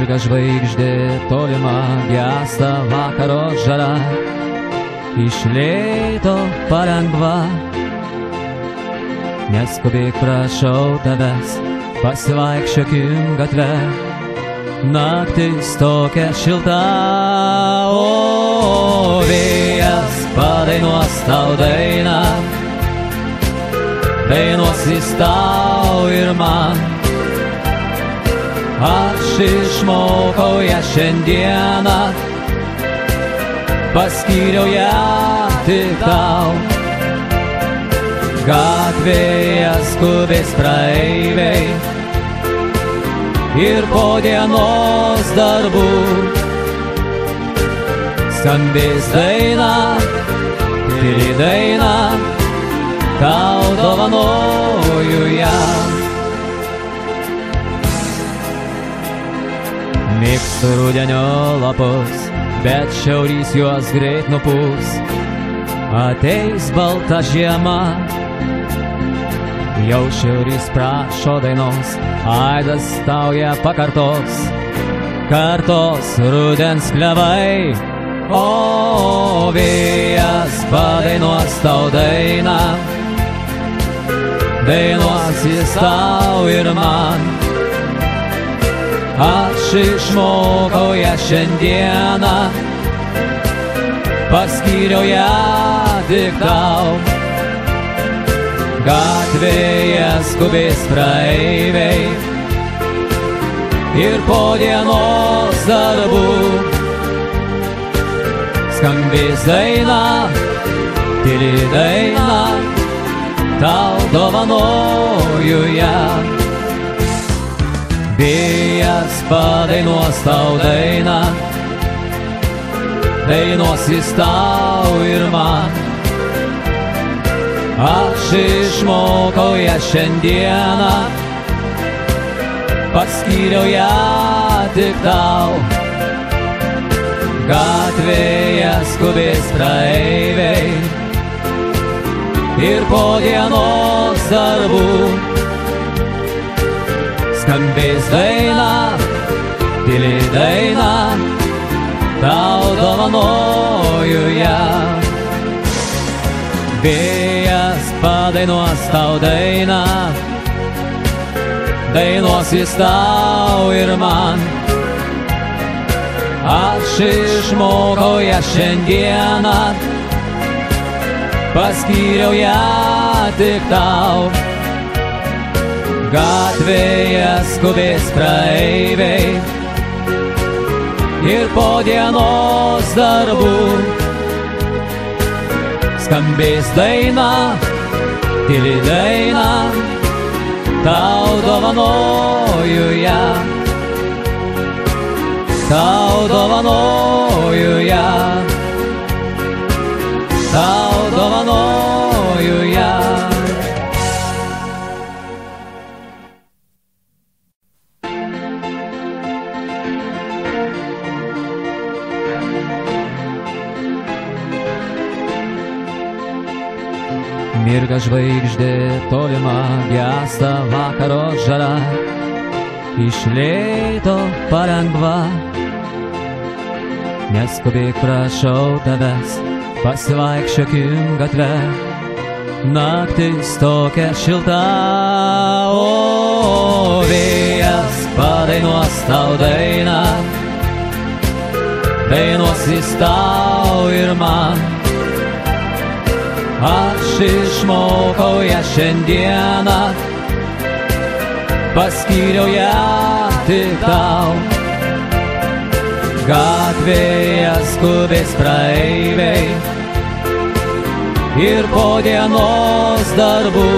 Mirga žvaigždė tolima, gęsta vakaro žara, iš lėto palengva. Neskubėk, prašau tavęs, pasivaikščiokim gatve, naktis tokia šilta, o vėjas padainuos tau dainą, dainuos jis tau ir man. Aš išmokau ją šiandieną, paskyriau ją tik tau. Gatvėje skubės praeiviai ir po dienos darbų skambės daina, tyli daina, tau dovanoju ją. Mėgstu rudenio lapus, bet šiaurys juos greit nupūs. Ateis balta žiema, jau šiaurys prašo dainos, aidas tau ją pakartos, kartos rudens klevai. O vėjas padainuos tau dainą, dainuos jis tau ir man. Aš išmokau ją šiandieną, paskyriau ją tik tau. Gatvėje skubės praeiviai ir po dienos darbų skambės daina, tyli daina, tau dovanoju ją. Vėjas padainuos tau dainą, dainuos jis tau ir man. Aš išmokau ją šiandieną, paskyriau ją tik tau. Gatvėje skubės praeiviai ir po dienos darbų skambės daina, tyli daina, tau dovanoju ją. Vėjas padainuos tau dainą, dainuos jis tau ir man. Aš išmokau ją šiandieną, paskyriau ją tik tau. Gatvėje skubės praeiviai ir po dienos darbų skambės daina, tyli daina, tau dovanoju ją. Tau dovanoju ją, tau dovanoju ją. Mirga žvaigždė tolima, gęsta vakaro žara, iš lėto palengva. Neskubėk, prašau tavęs, pasivaikščiokim gatve, naktis tokia šilta, o vėjas padainuos tau dainą, dainuos jis tau ir man. Aš išmokau ją šiandieną, paskyriau ją tik tau. Gatvėje skubės praeiviai ir po dienos darbų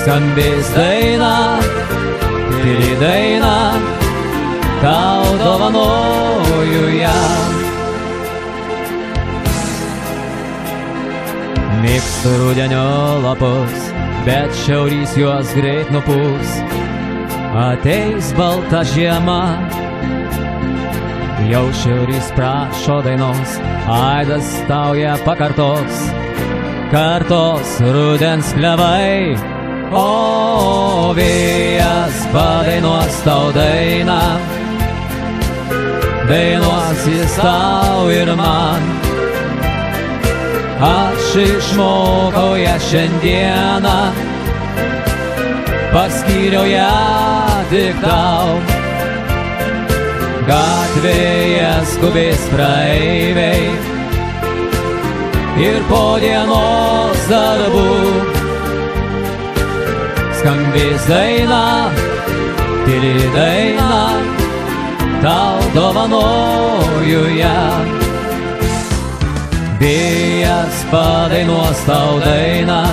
skambės daina, tyli daina, tau dovanoju ją. Mėgstu rudenio lapus, bet šiaurys juos greit nupūs. Ateis balta žiema, jau šiaurys prašo dainos, aidas tau ją pakartos, kartos rudens klevai. O vėjas padainuos tau dainą, dainuos jis tau ir man. Aš išmokau ją šiandieną, paskyriau ją tik tau. Gatvėje skubės praeiviai ir po dienos darbų skambės daina, tyli daina, tau dovanoju ją. Vėjas padainuos tau dainą,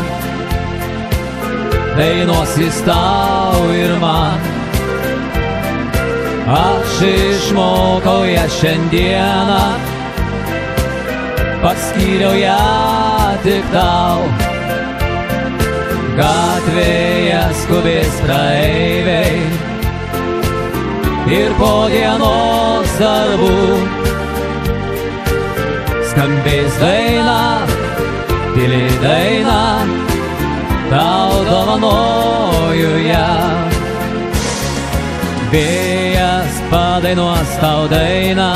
dainuos jis tau ir man. Aš išmokau ją šiandieną, paskyriau ją tik tau. Gatvėje skubės praeiviai ir po dienos darbų skambės daina, tyli daina, tau dovanoju ją. Vėjas padainuos tau dainą,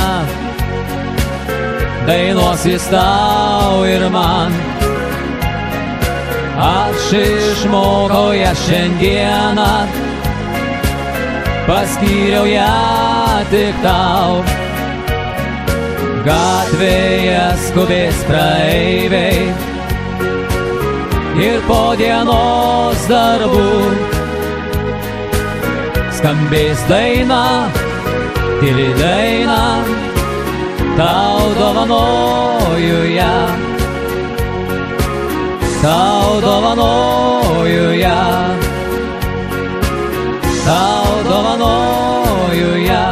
dainuos jis tau ir man. Aš išmokau ją šiandieną, paskyriau ją tik tau. Gatvėje skubės praeiviai ir po dienos darbų skambės daina, tyli daina, tau dovanoju ją. Tau dovanoju ją, tau dovanoju ją.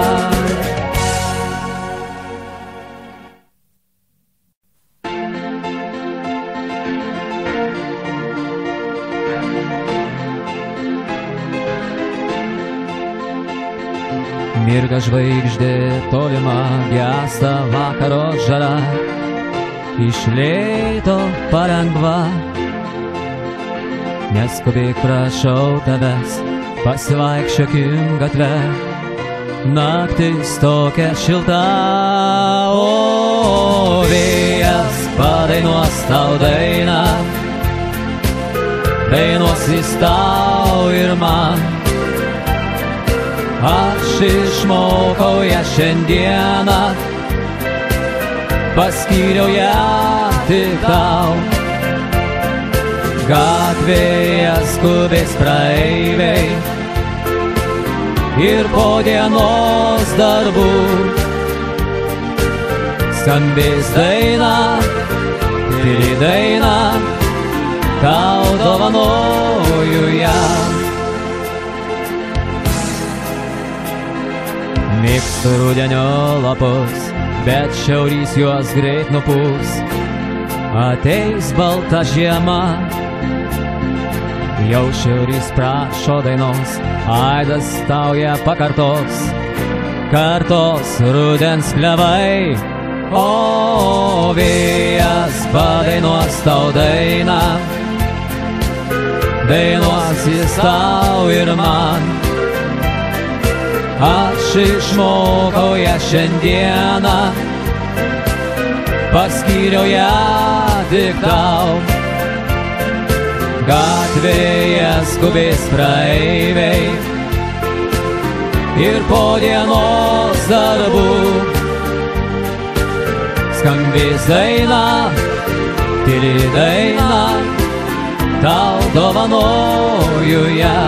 Mirga žvaigždė tolima, gęsta vakaro žara, iš lėto palengva. Neskubėk, prašau tavęs, pasivaikščiokim gatve, naktis tokia šilta. O vėjas padainuos tau dainą, dainuos jis tau ir man. Aš išmokau ją šiandieną, paskyriau ją tik tau. Gatvėje skubės praeiviai ir po dienos darbų skambės daina, tyli daina, tau dovanoju ją. Mėgstu rudenio lapus, bet šiaurys juos greit nupūs. Ateis balta žiema, jau šiaurys prašo dainos, aidas tau ją pakartos. Kartos rudens klevai, o vėjas padainuos tau dainą, dainuos jis tau ir man. Aš išmokau ją šiandieną, paskyriau ją tik tau. Gatvėje skubės praeiviai ir po dienos darbų skambės daina, tyli daina, tau dovanoju ją.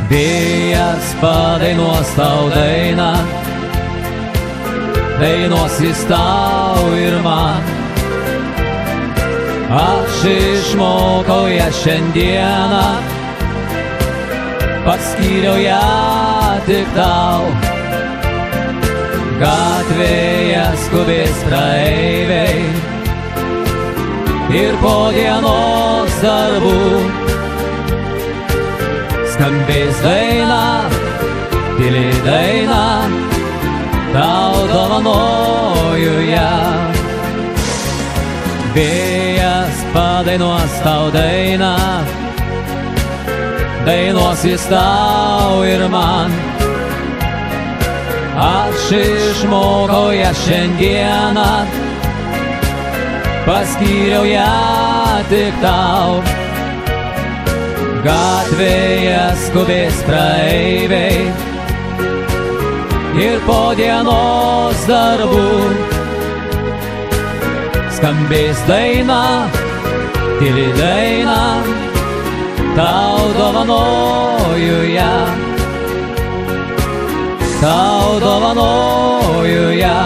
Vėjas padainuos tau dainą, dainuos jis tau ir man. Aš išmokau ją šiandieną, paskyriau ją tik tau. Gatvėje skubės praeiviai ir po dienos darbų skambės daina, tyli daina, tau dovanoju ją. Vėjas padainuos tau dainą, dainuos jis tau ir man. Aš išmokau ją šiandieną, paskyriau ją tik tau. Gatvėje skubės praeiviai ir po dienos darbų skambės daina, tyli daina, tau dovanoju ją, tau dovanoju ją,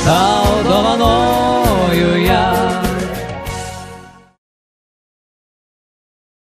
tau